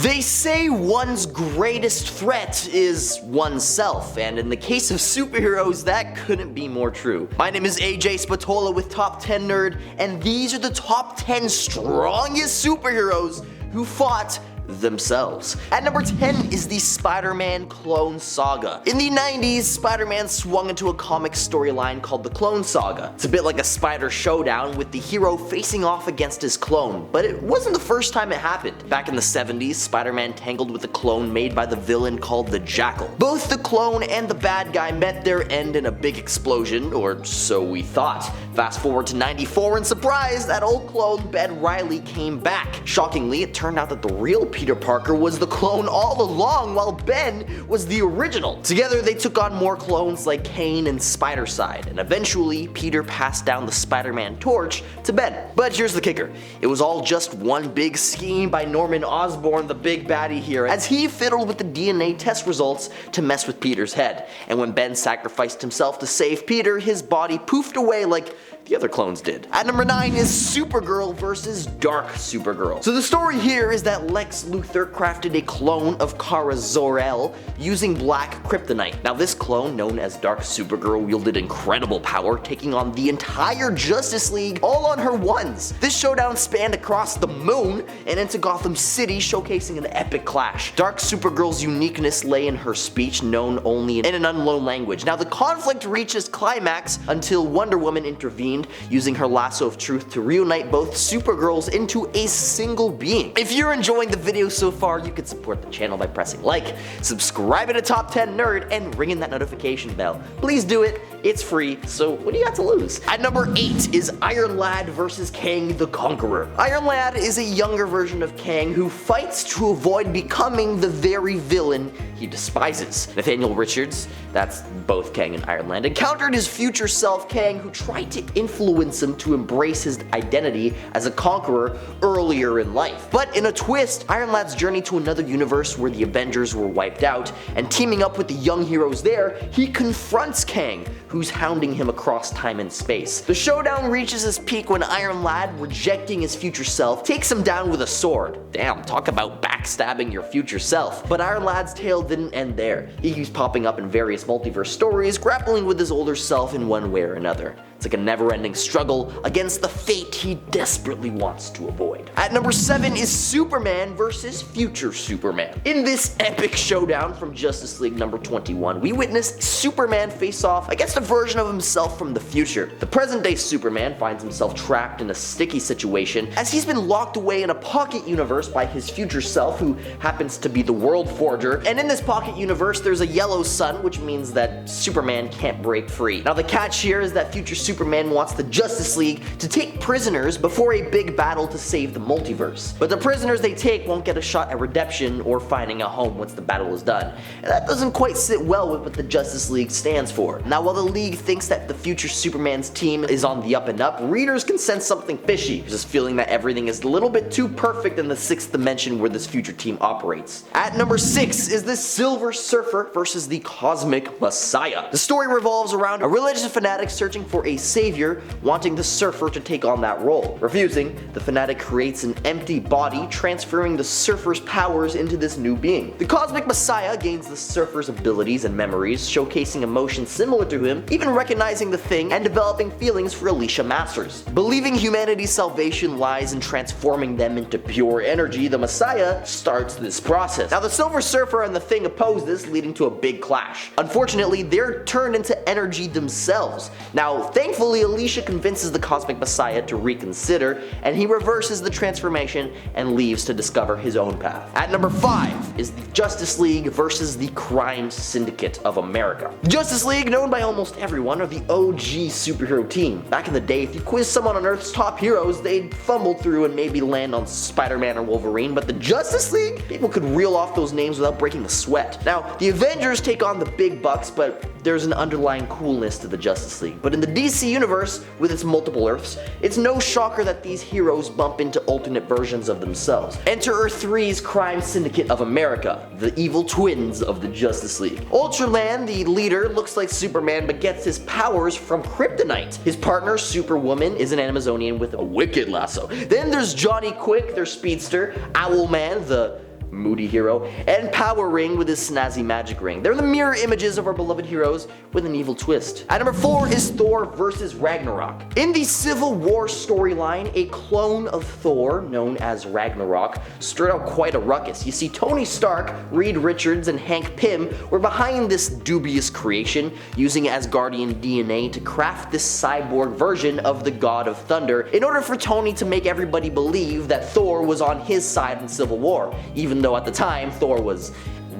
They say one's greatest threat is oneself, and in the case of superheroes, that couldn't be more true. My name is AJ Spatola with Top 10 Nerd, and these are the top 10 strongest superheroes who fought themselves. At number 10 is the Spider-Man Clone Saga. In the 90s, Spider-Man swung into a comic storyline called the Clone Saga. It's a bit like a spider showdown with the hero facing off against his clone, but it wasn't the first time it happened. Back in the 70s, Spider-Man tangled with a clone made by the villain called the Jackal. Both the clone and the bad guy met their end in a big explosion, or so we thought. Fast forward to 94 and surprise, that old clone Ben Reilly came back. Shockingly, it turned out that the real Peter Parker was the clone all along, while Ben was the original. Together, they took on more clones like Kane and Spider-Side, and eventually, Peter passed down the Spider-Man torch to Ben. But here's the kicker. It was all just one big scheme by Norman Osborn, the big baddie here, as he fiddled with the DNA test results to mess with Peter's head. And when Ben sacrificed himself to save Peter, his body poofed away like the other clones did. At number 9 is Supergirl versus Dark Supergirl. So the story here is that Lex Luthor crafted a clone of Kara Zor-El using black kryptonite. Now this clone, known as Dark Supergirl, wielded incredible power, taking on the entire Justice League all on her ones. This showdown spanned across the moon and into Gotham City, showcasing an epic clash. Dark Supergirl's uniqueness lay in her speech, known only in an unknown language. Now the conflict reaches climax until Wonder Woman intervened, using her lasso of truth to reunite both Supergirls into a single being. If you're enjoying the video so far, you can support the channel by pressing like, subscribing to Top 10 Nerd, and ringing that notification bell. Please do it, it's free, so what do you got to lose? At number 8 is Iron Lad versus Kang the Conqueror. Iron Lad is a younger version of Kang who fights to avoid becoming the very villain he despises. Nathaniel Richards, that's both Kang and Iron Lad, encountered his future self Kang, who tried to influence him to embrace his identity as a conqueror earlier in life. But in a twist, Iron Lad's journey to another universe where the Avengers were wiped out, and teaming up with the young heroes there, he confronts Kang, who's hounding him across time and space. The showdown reaches its peak when Iron Lad, rejecting his future self, takes him down with a sword. Damn, talk about backstabbing your future self. But Iron Lad's tale didn't end there. He keeps popping up in various multiverse stories, grappling with his older self in one way or another. It's like a never-ending struggle against the fate he desperately wants to avoid. At number 7 is Superman versus Future Superman. In this epic showdown from Justice League number 21, we witnessed Superman face off against a version of himself from the future. The present-day Superman finds himself trapped in a sticky situation as he's been locked away in a pocket universe by his future self, who happens to be the World Forger. And in this pocket universe, there's a yellow sun, which means that Superman can't break free. Now the catch here is that Future Superman wants the Justice League to take prisoners before a big battle to save the multiverse. But the prisoners they take won't get a shot at redemption or finding a home once the battle is done. And that doesn't quite sit well with what the Justice League stands for. Now while the League thinks that the Future Superman's team is on the up and up, readers can sense something fishy. There's this feeling that everything is a little bit too perfect in the 6th dimension where this future team operates. At number 6 is the Silver Surfer versus the Cosmic Messiah. The story revolves around a religious fanatic searching for a savior, wanting the Surfer to take on that role. Refusing, the fanatic creates an empty body, transferring the Surfer's powers into this new being. The Cosmic Messiah gains the Surfer's abilities and memories, showcasing emotions similar to him, even recognizing the Thing and developing feelings for Alicia Masters. Believing humanity's salvation lies in transforming them into pure energy, the Messiah starts this process. Now the Silver Surfer and the Thing oppose this, leading to a big clash. Unfortunately, they're turned into energy themselves. Now thankfully, Alicia convinces the Cosmic Messiah to reconsider, and he reverses the transformation and leaves to discover his own path. At number 5 is the Justice League versus the Crime Syndicate of America. The Justice League, known by almost everyone, are the OG superhero team. Back in the day, if you quiz someone on Earth's top heroes, they'd fumble through and maybe land on Spider-Man or Wolverine, but the Justice League? People could reel off those names without breaking a sweat. Now, the Avengers take on the big bucks, but there's an underlying coolness to the Justice League. But in the DC universe, with its multiple Earths, it's no shocker that these heroes bump into alternate versions of themselves. Enter Earth 3's Crime Syndicate of America, the evil twins of the Justice League. Ultraman, the leader, looks like Superman but gets his powers from kryptonite. His partner, Superwoman, is an Amazonian with a wicked lasso. Then there's Johnny Quick, their speedster, Owlman, the moody hero, and Power Ring with his snazzy magic ring. They're the mirror images of our beloved heroes with an evil twist. At number 4 is Thor versus Ragnarok. In the Civil War storyline, a clone of Thor, known as Ragnarok, stirred out quite a ruckus. You see, Tony Stark, Reed Richards, and Hank Pym were behind this dubious creation, using Asgardian DNA to craft this cyborg version of the God of Thunder in order for Tony to make everybody believe that Thor was on his side in Civil War, even though at the time Thor was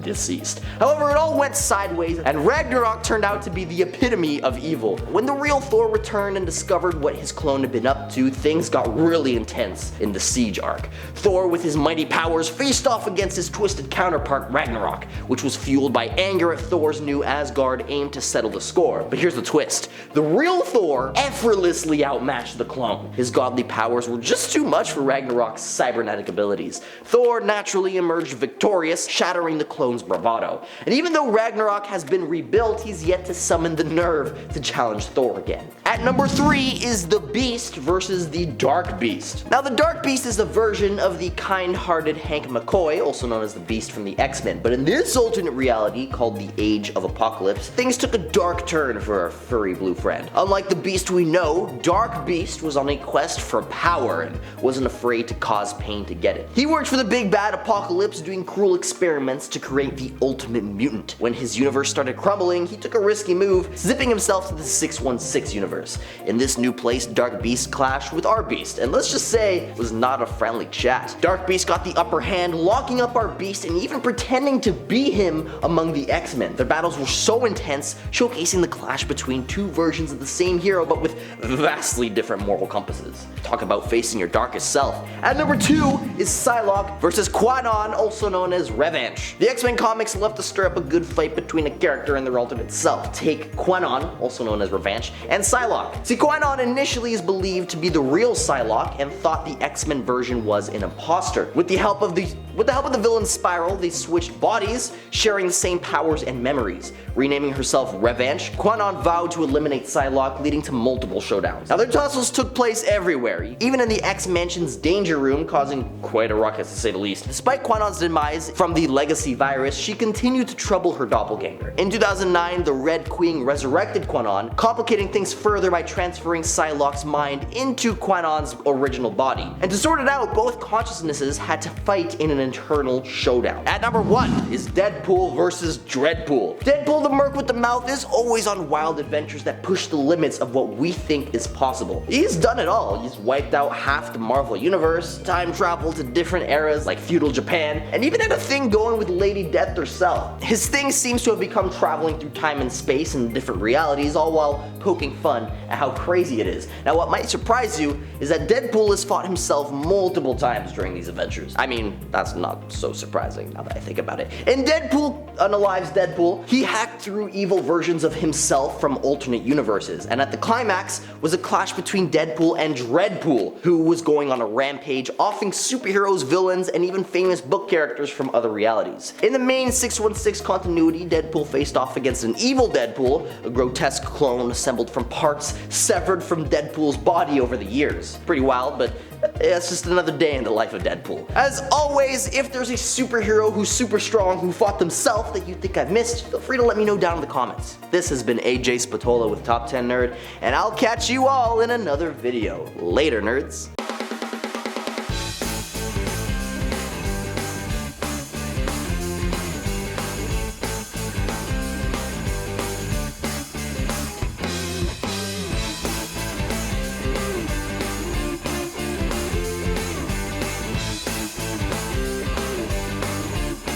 deceased. However, it all went sideways, and Ragnarok turned out to be the epitome of evil. When the real Thor returned and discovered what his clone had been up to, things got really intense in the Siege arc. Thor, with his mighty powers, faced off against his twisted counterpart Ragnarok, which was fueled by anger at Thor's new Asgard aim to settle the score. But here's the twist. The real Thor effortlessly outmatched the clone. His godly powers were just too much for Ragnarok's cybernetic abilities. Thor naturally emerged victorious, shattering the clone's bravado. And even though Ragnarok has been rebuilt, he's yet to summon the nerve to challenge Thor again. At number 3 is the Beast versus the Dark Beast. Now, the Dark Beast is a version of the kind-hearted Hank McCoy, also known as the Beast from the X-Men, but in this alternate reality, called the Age of Apocalypse, things took a dark turn for our furry blue friend. Unlike the Beast we know, Dark Beast was on a quest for power and wasn't afraid to cause pain to get it. He worked for the big bad Apocalypse, doing cruel experiments to create the ultimate mutant. When his universe started crumbling, he took a risky move, zipping himself to the 616 universe. In this new place, Dark Beast clashed with our Beast, and let's just say it was not a friendly chat. Dark Beast got the upper hand, locking up our Beast and even pretending to be him among the X-Men. Their battles were so intense, showcasing the clash between two versions of the same hero but with vastly different moral compasses. Talk about facing your darkest self. At number 2 is Psylocke versus Kwannon, also known as Revenge. The X-Men comics love to stir up a good fight between a character and their alternate self. Take Kwannon, also known as Revenge, and Psylocke. See, Kwannon initially is believed to be the real Psylocke and thought the X-Men version was an imposter. With the help of the villain Spiral, they switched bodies, sharing the same powers and memories. Renaming herself Revenge, Kwannon vowed to eliminate Psylocke, leading to multiple showdowns. Now, their tussles took place everywhere, even in the X-Mansion's Danger Room, causing quite a ruckus to say the least. Despite Kwannon's demise from the Legacy virus, she continued to trouble her doppelganger. In 2009, the Red Queen resurrected Kwannon, complicating things further by transferring Psylocke's mind into Kwannon's original body. And to sort it out, both consciousnesses had to fight in an internal showdown. At number 1 is Deadpool versus Dreadpool. Deadpool the Merc with the Mouth is always on wild adventures that push the limits of what we think is possible. He's done it all. He's wiped out half the Marvel universe, time traveled to different eras like feudal Japan, and even had a thing going with Lady Death herself. His thing seems to have become traveling through time and space and different realities, all while poking fun at how crazy it is. Now, what might surprise you is that Deadpool has fought himself multiple times during these adventures. I mean, that's not so surprising now that I think about it. In Deadpool Unalive's Deadpool, he hacked through evil versions of himself from alternate universes, and at the climax was a clash between Deadpool and Dreadpool, who was going on a rampage, offing superheroes, villains, and even famous book characters from other realities. In the main 616 continuity, Deadpool faced off against an evil Deadpool, a grotesque clone assembled from parts severed from Deadpool's body over the years. Pretty wild, but it's just another day in the life of Deadpool. As always, if there's a superhero who's super strong who fought themselves that you think I've missed, feel free to let me know down in the comments. This has been AJ Spatola with Top 10 Nerd, and I'll catch you all in another video. Later, nerds.